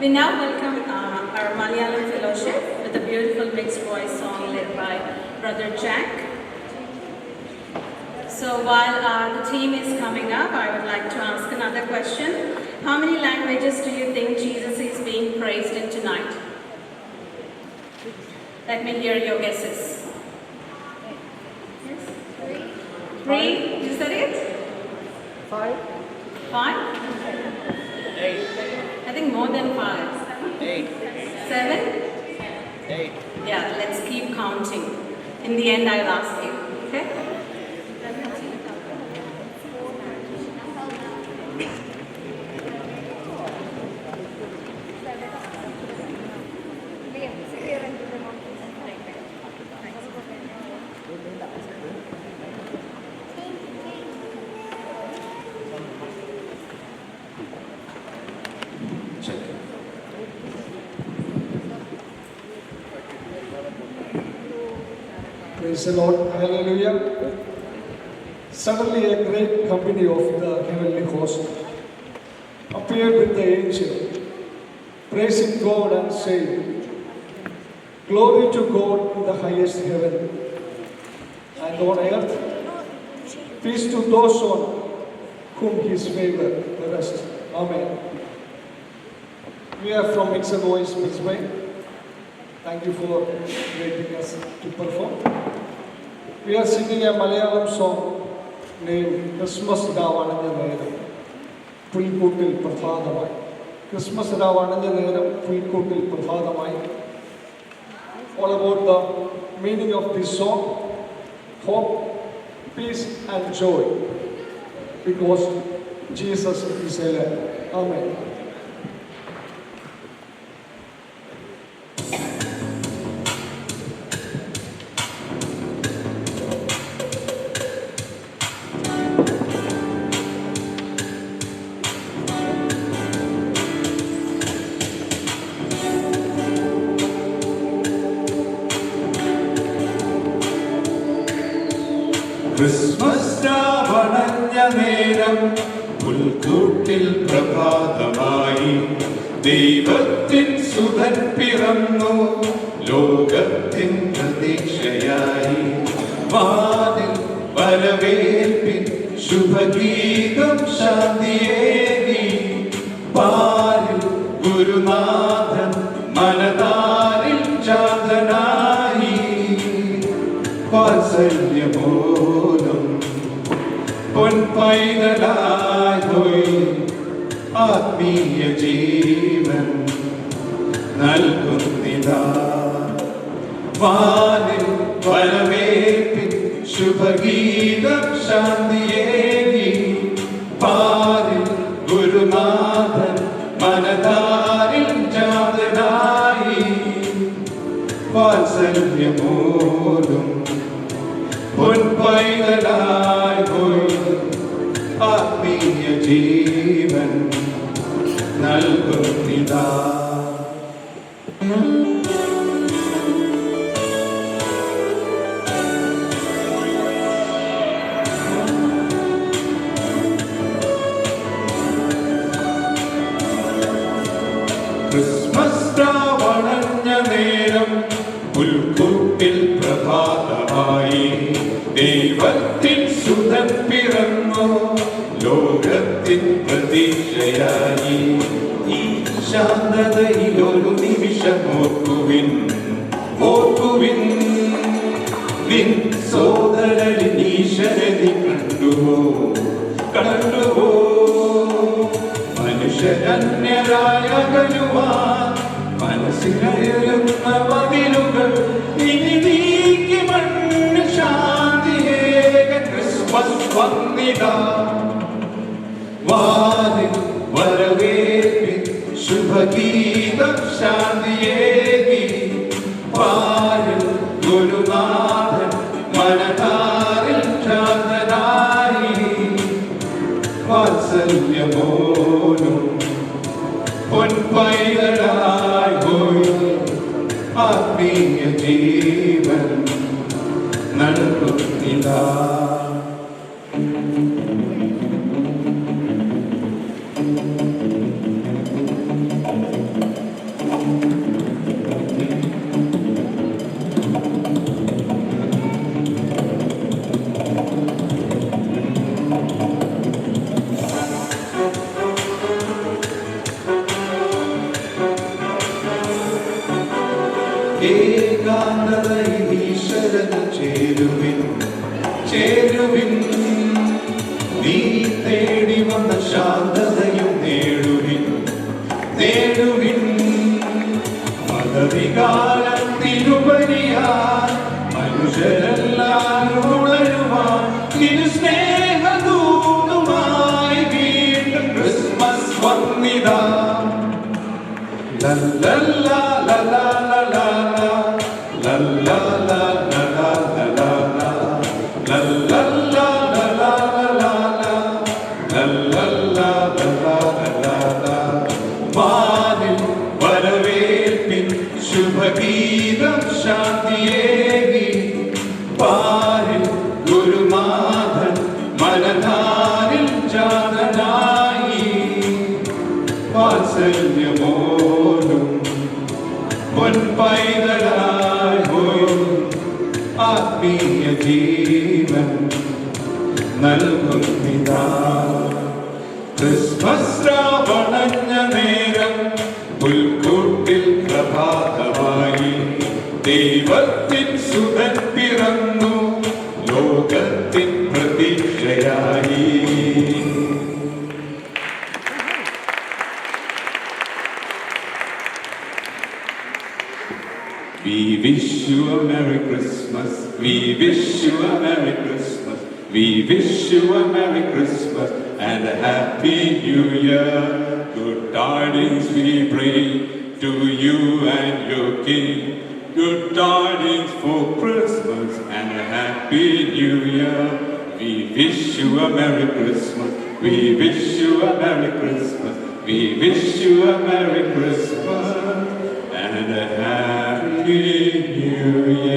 We now welcome our Malayalam fellowship with a beautiful mixed voice song led by Brother Jack. So while the team is coming up, I would like to ask another question. How many languages do you think Jesus is being praised in tonight? Let me hear your guesses. Yes? Three? You said it? Five. 5? 8. I think more than 5. 8. 7? 8. Yeah, let's keep counting. In the end, I'll ask you. Okay? Praise the Lord, hallelujah. Suddenly a great company of the heavenly host appeared with the angel, praising God and saying, "Glory to God in the highest heaven, and on earth, peace to those on whom His favor rests." Amen. We are from Mixed Voice, Brisbane. Thank you for waiting us to perform. We are singing a Malayalam song named Christmas Ravananja Neram, Pulkootil Prathadamai. Christmas Ravananja Neram, Pulkootil Prathadamai. All about the meaning of this song: hope, peace and joy, because Jesus is alive. Amen. Christmas രാവണഞ്ഞ നേരം പുൽക്കൂട്ടിൽ പ്രഭാതമായി ദൈവത്തിൻ സുതൻ പിറന്നു ലോകത്തിൻ പ്രതീക്ഷയായി വാനിൽ വരവേൽപ്പിൻ ശുഭഗീതം ശാന്തിയേകി പാരിൽ ഗുരുനാഥൻ മനതാരിൽ ചാതനായി വാത്സല്യമോലും പൊൻപൈതലായി ആത്മീയ ജീവൻ നൽകുന്നിതാ വാനിൽ വരവേൽപ്പിൻ ശുഭഗീതം ശാന്തിയേകി പാരിൽ ഗുരുനാഥൻ മനതാരിൽ ജാതനായി വാത്സല്യമോലും പൊൻപൈതലായി പോയി ആത്മീയ ജീവൻ നൽകുന്നിതാ. ക്രിസ്മസ് രാവണഞ്ഞ നേരം പുൽക്കൂട്ടിൽ പ്രഭാതമായി ദൈവത്തിൻ സുതൻ പിറന്നു ലോകത്തിൻ പ്രതീക്ഷയായി ഈ ശാന്തതയിലൊരു നിമിഷം ഓർക്കുവിൻ ഓർക്കുവിൻ നിൻ സോദരൻ ഈശ്വരനെ കണ്ടുവോ കണ്ടുവോ മനുഷ്യരന്യരായ കരുവാൻ മനസ്സിലയുന്ന മതിലുകൾ ഇനി നീക്കി മണ്ണ് ശാന്തിയേക ക്രിസ്മസ് വന്നിതാ വാനിൽ വരവേൽപ്പിൻ ശുഭഗീതം ശാന്തിയേകി പാരിൽ ഗുരുനാഥൻ മനതാരിൽ ശാന്തനായി വാത്സല്യമോലും പൊൻപൈതലായി പോയി ആത്മീയ ജീവൻ നൽകുന്നിതാ. ഏകാന്തതയിൽ ഈശ്വരന് ചേരുവിൻ ചേരുവിൻ. നീ തേടി വന്ന ശാന്തതയും നേടുവിൻ നേടുവിൻ. മതവികാരത്തിനുപരിയായി മനുഷ്യരെല്ലാവരും ഉണരുവാൻ തിരു സ്നേഹദൂതുമായി വീണ്ടും ക്രിസ്മസ് വന്നിതാ. ലല്ലല്ലാ ലലാ ലലാ ലല്ലാ ലലാ ലലാ ലല്ലല്ലാ ലലാ ലലാ ലല്ലല്ലാ ലലാ ലലാ. വാനിൽ വരവേൽപ്പിൻ ശുഭഗീതം ശാന്തിയേകി. പാരിൽ ഗുരുനാഥൻ മനധാരിൽ ജാതനായി. വാത്സല്യമോടും പൊൻപൈതലായി പോയി ആത്മീയ ജീവൻ നൽകുന്നിതാ. ക്രിസ്മസ് രാവണഞ്ഞ നേരം പുൽക്കൂട്ടിൽ പ്രഭാതമായി ദൈവത്തിൻ സുതൻ പിറന്നു ലോകത്തിൻ പ്രതീക്ഷയായി. We wish you a Merry Christmas. We wish you a Merry Christmas. We wish you a Merry Christmas and a Happy New Year. Good tidings we bring to you and your King. Good tidings for Christmas and a Happy New Year. We wish you a Merry Christmas. We wish you a Merry Christmas. We wish you a Merry Christmas and a Happy New Year.